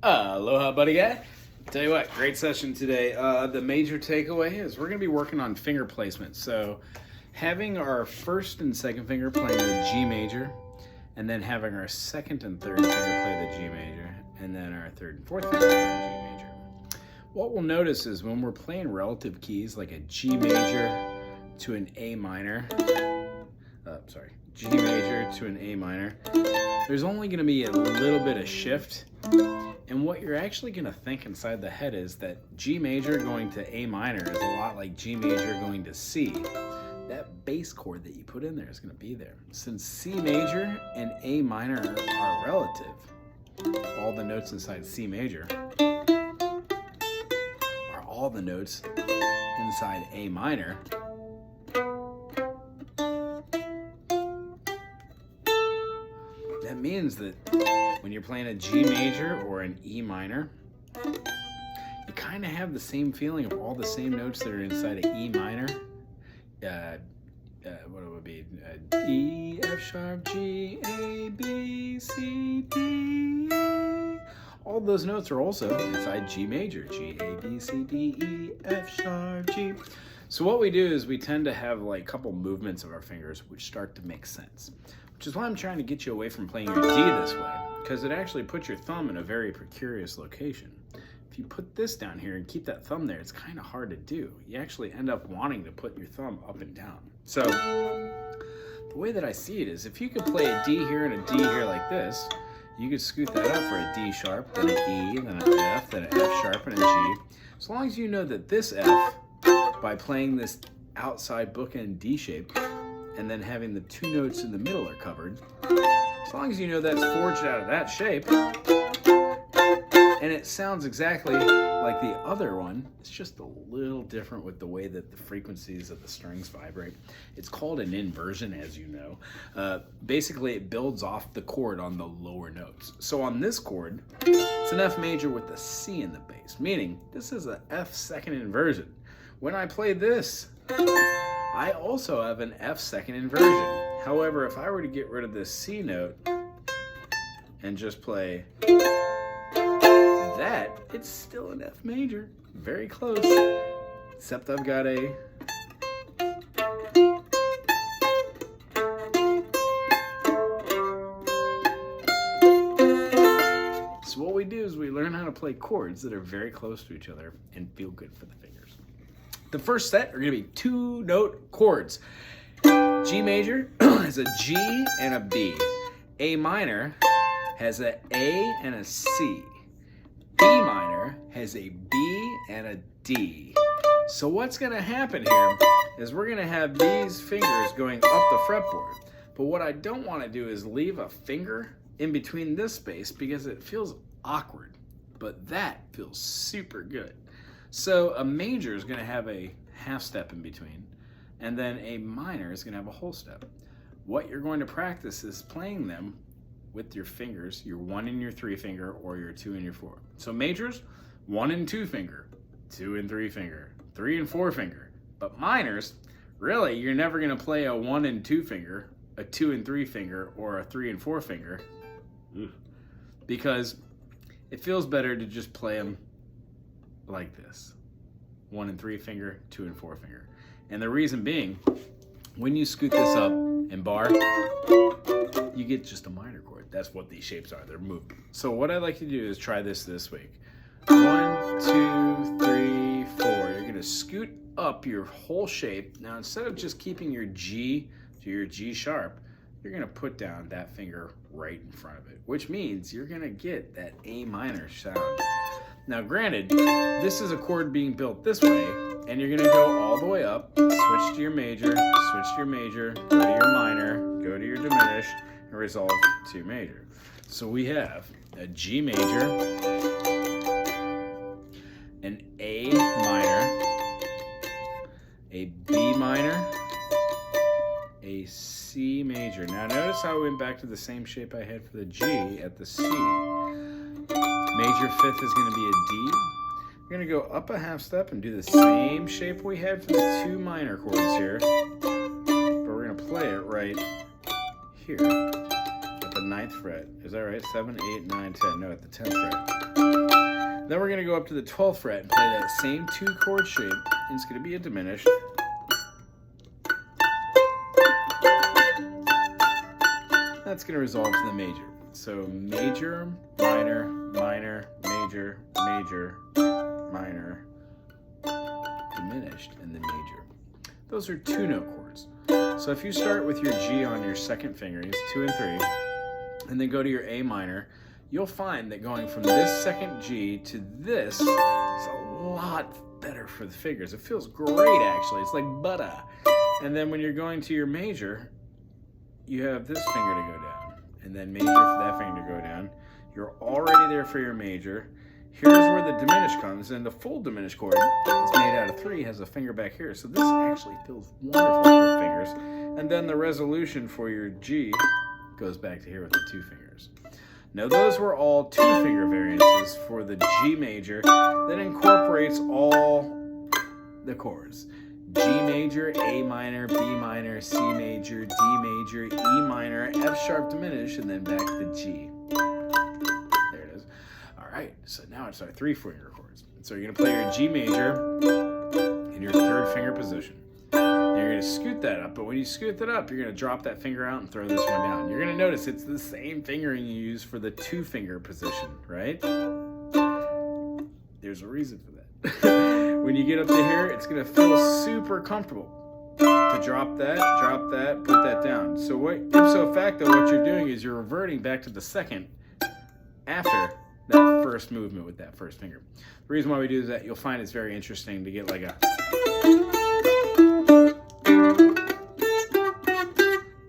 Aloha, buddy guy. Tell you what, great session today. The major takeaway is we're going to be working on finger placement. So having our first and second finger playing the G major, and then having our second and third finger play the G major, and then our third and fourth finger play the G major. What we'll notice is when we're playing relative keys like a G major to an A minor, G major to an A minor, there's only going to be a little bit of shift. And what you're actually going to think inside the head is that G major going to A minor is a lot like G major going to C. That bass chord that you put in there is going to be there. Since C major and A minor are relative, all the notes inside C major are all the notes inside A minor. That means that when you're playing a G major or an E minor, you kind of have the same feeling of all the same notes that are inside of E minor. What it would be? E, F sharp, G, A, B, C, D, E. All those notes are also inside G major. G, A, B, C, D, E, F sharp, G. So what we do is we tend to have like a couple movements of our fingers which start to make sense. Which is why I'm trying to get you away from playing your D this way, because it actually puts your thumb in a very precarious location. If you put this down here and keep that thumb there, it's kind of hard to do. You actually end up wanting to put your thumb up and down. So the way that I see it is if you could play a D here and a D here like this, you could scoot that up for a D sharp, then an E, then an F, then an F sharp, and a G. As long as you know that this F, by playing this outside bookend D shape, and then having the two notes in the middle are covered, as long as you know that's forged out of that shape, and it sounds exactly like the other one, it's just a little different with the way that the frequencies of the strings vibrate. It's called an inversion, as you know. Basically, it builds off the chord on the lower notes. So on this chord, it's an F major with a C in the bass, meaning this is an F second inversion. When I play this, I also have an F second inversion. However, if I were to get rid of this C note and just play that, it's still an F major. Very close. Except I've got a So what we do is we learn how to play chords that are very close to each other and feel good for the fingers. The first set are going to be two-note chords. G major has a G and a B. A minor has an A and a C. B minor has a B and a D. So what's going to happen here is we're going to have these fingers going up the fretboard. But what I don't want to do is leave a finger in between this space because it feels awkward. But that feels super good. So a major is going to have a half step in between, and then a minor is going to have a whole step. What you're going to practice is playing them with your fingers, your 1 and your 3 finger, or your 2 and your 4. So majors, 1 and 2 finger, 2 and 3 finger, 3 and 4 finger. But minors, really, you're never going to play a 1 and 2 finger, a 2 and 3 finger, or a 3 and 4 finger, because it feels better to just play them like this. 1 and 3 finger, 2 and 4 finger. And the reason being, when you scoot this up and bar, you get just a minor chord. That's what these shapes are, they're moving. So what I like to do is try this week. 1, 2, 3, 4. You're gonna scoot up your whole shape. Now instead of just keeping your G to your G sharp, you're gonna put down that finger right in front of it, which means you're gonna get that A minor sound. Now granted, this is a chord being built this way, and you're gonna go all the way up, switch to your major, switch to your major, go to your minor, go to your diminished, and resolve to your major. So we have a G major, an A minor, a B minor, a C major. Now notice how I went back to the same shape I had for the G at the C. Major fifth is going to be a D. We're going to go up a half step and do the same shape we had for the 2 minor chords here. But we're going to play it right here at the 9th fret. Is that right? 7, 8, 9, 10. No, at the 10th fret. Then we're going to go up to the 12th fret and play that same 2-chord shape, and it's going to be a diminished. That's going to resolve to the major. So major, minor, minor, major, major, minor, diminished, and then major. Those are 2-note chords. So if you start with your G on your second fingers, 2 and 3, and then go to your A minor, you'll find that going from this second G to this is a lot better for the fingers. It feels great, actually. It's like butter. And then when you're going to your major, you have this finger to go down, and then major for that finger to go down. You're already there for your major. Here's where the diminished comes, and the full diminished chord, it's made out of 3, has a finger back here. So this actually feels wonderful for the fingers. And then the resolution for your G goes back to here with the 2 fingers. Now those were all 2-finger variances for the G major that incorporates all the chords. G major, A minor, B minor, C major, D major, E minor, F sharp diminished, and then back to G. There it is. All right, so now it's our 3-finger chords. So you're gonna play your G major in your 3rd finger position. And you're gonna scoot that up, but when you scoot that up, you're gonna drop that finger out and throw this one down. You're gonna notice it's the same fingering you use for the 2-finger position, right? There's a reason for that. When you get up to here, it's gonna feel super comfortable to drop that, put that down. So what, ipso facto, what you're doing is you're reverting back to the second after that first movement with that first finger. The reason why we do is that you'll find it's very interesting to get like a...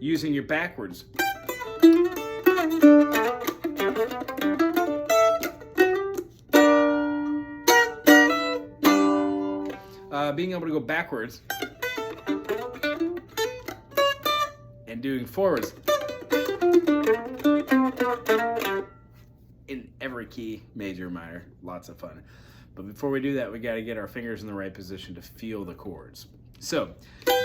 using your backwards. Being able to go backwards and doing forwards in every key, major, minor, lots of fun. But before we do that, we got to get our fingers in the right position to feel the chords. So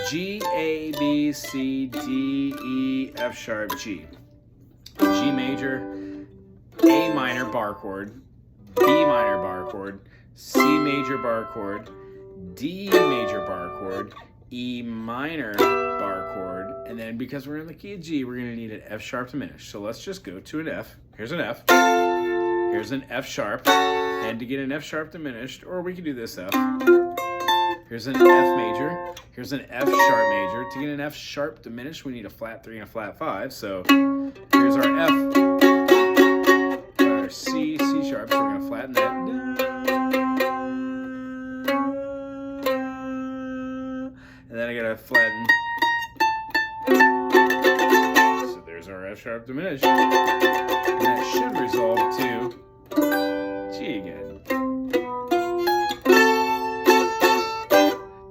G, A, B, C, D, E, F sharp, G. G major, A minor bar chord, B minor bar chord, C major bar chord, D major bar chord, E minor bar chord, and then because we're in the key of G, we're going to need an F sharp diminished. So let's just go to an F. Here's an F. Here's an F sharp. And to get an F sharp diminished, or we could do this F. Here's an F major. Here's an F sharp major. To get an F sharp diminished, we need a flat 3 and a flat 5. So here's our F, our C, C sharp. So we're going to flatten that. And then I got to flatten. So there's our F sharp diminished. And that should resolve to G again.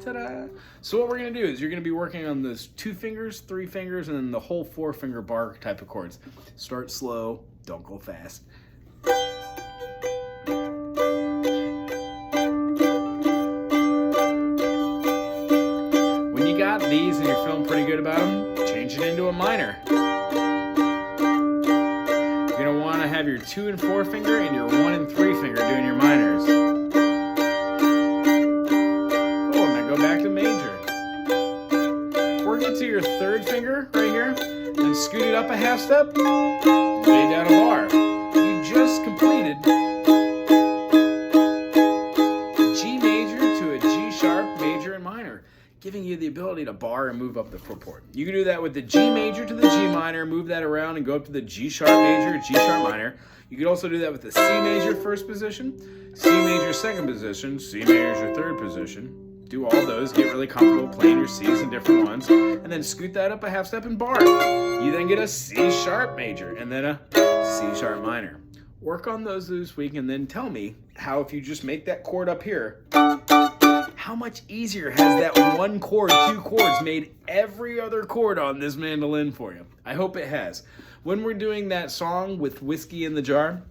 Ta-da! So what we're going to do is you're going to be working on those 2 fingers, 3 fingers, and then the whole 4-finger bar type of chords. Start slow, don't go fast. When you got these and you're feeling pretty good about them, change it into a minor. You're going to want to have your 2 and 4 finger and your 1 and 3 finger doing your minors. Oh, and then go back to major. Work it to your 3rd finger right here, and scoot it up a half step, lay down a bar. You just completed G major to a G sharp, major, and minor, giving you the ability to bar and move up the footboard. You can do that with the G major to the G minor, move that around and go up to the G sharp major, G sharp minor. You could also do that with the C major 1st position, C major 2nd position, C major 3rd position. Do all those, get really comfortable playing your C's and different ones, and then scoot that up a half step and bar. You then get a C sharp major and then a C sharp minor. Work on those this week and then tell me how, if you just make that chord up here, how much easier has that 1 chord, 2 chords made every other chord on this mandolin for you? I hope it has. When we're doing that song with Whiskey in the Jar,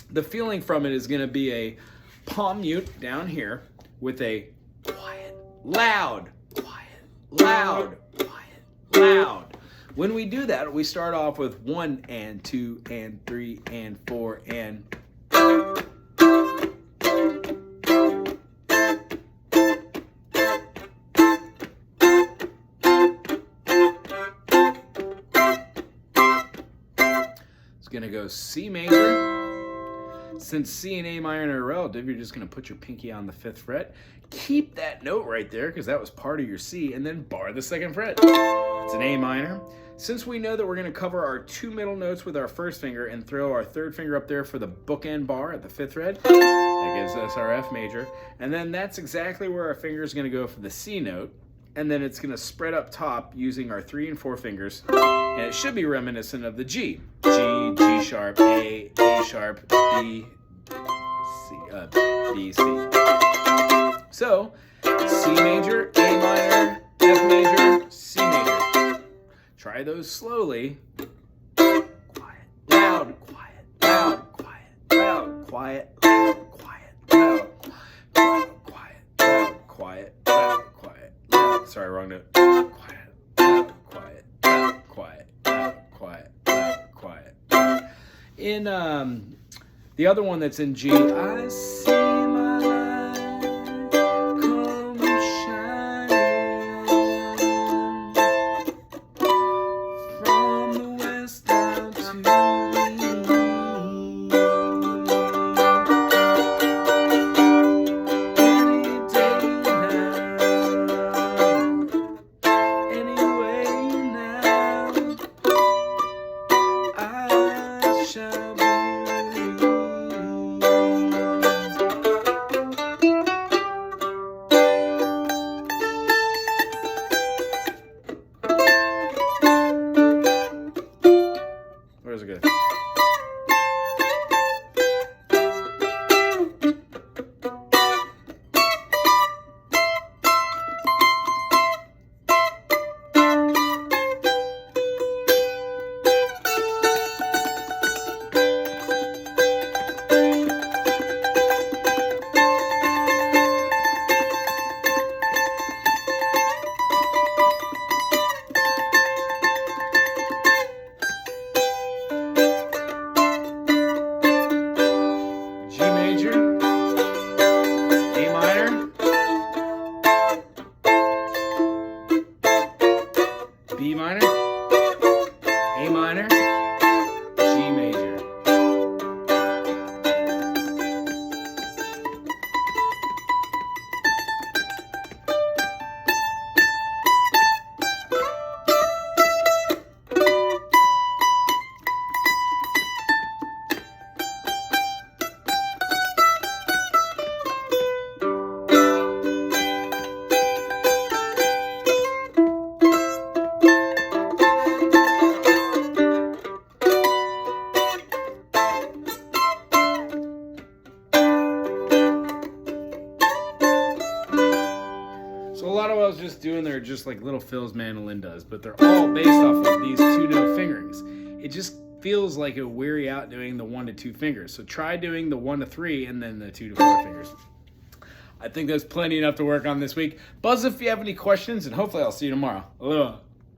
the feeling from it is going to be a palm mute down here with a quiet, loud, quiet, loud, quiet, loud. When we do that, we start off with 1 and 2 and 3 and 4 and go C major. Since C and A minor are relative, you're just going to put your pinky on the 5th fret. Keep that note right there because that was part of your C, and then bar the 2nd fret. It's an A minor. Since we know that we're going to cover our 2 middle notes with our 1st finger and throw our 3rd finger up there for the bookend bar at the 5th fret, that gives us our F major. And then that's exactly where our finger is going to go for the C note. And then it's going to spread up top using our 3 and 4 fingers. And it should be reminiscent of the G. G, G sharp, A sharp, B, C, B, C. So, C major, A minor, F major, C major. Try those slowly. Quiet, loud, quiet, loud, quiet, loud, quiet, loud, quiet, loud, quiet, loud, quiet, loud, quiet, loud. Sorry, wrong note. Quiet, loud, quiet, loud, quiet, loud, quiet, loud, quiet, loud. In the other one that's in G, I see my light come shining from the west down to the east. Any day now, anyway now, I shall be. Where's it go? B minor, A minor, G major. So a lot of what I was just doing there are just like little fills mandolin does, but they're all based off of these 2-note fingerings. It just feels like it'll wear you out doing the 1 to 2 fingers. So try doing the 1 to 3 and then the 2 to 4 fingers. I think that's plenty enough to work on this week. Buzz if you have any questions, and hopefully I'll see you tomorrow. Aloha.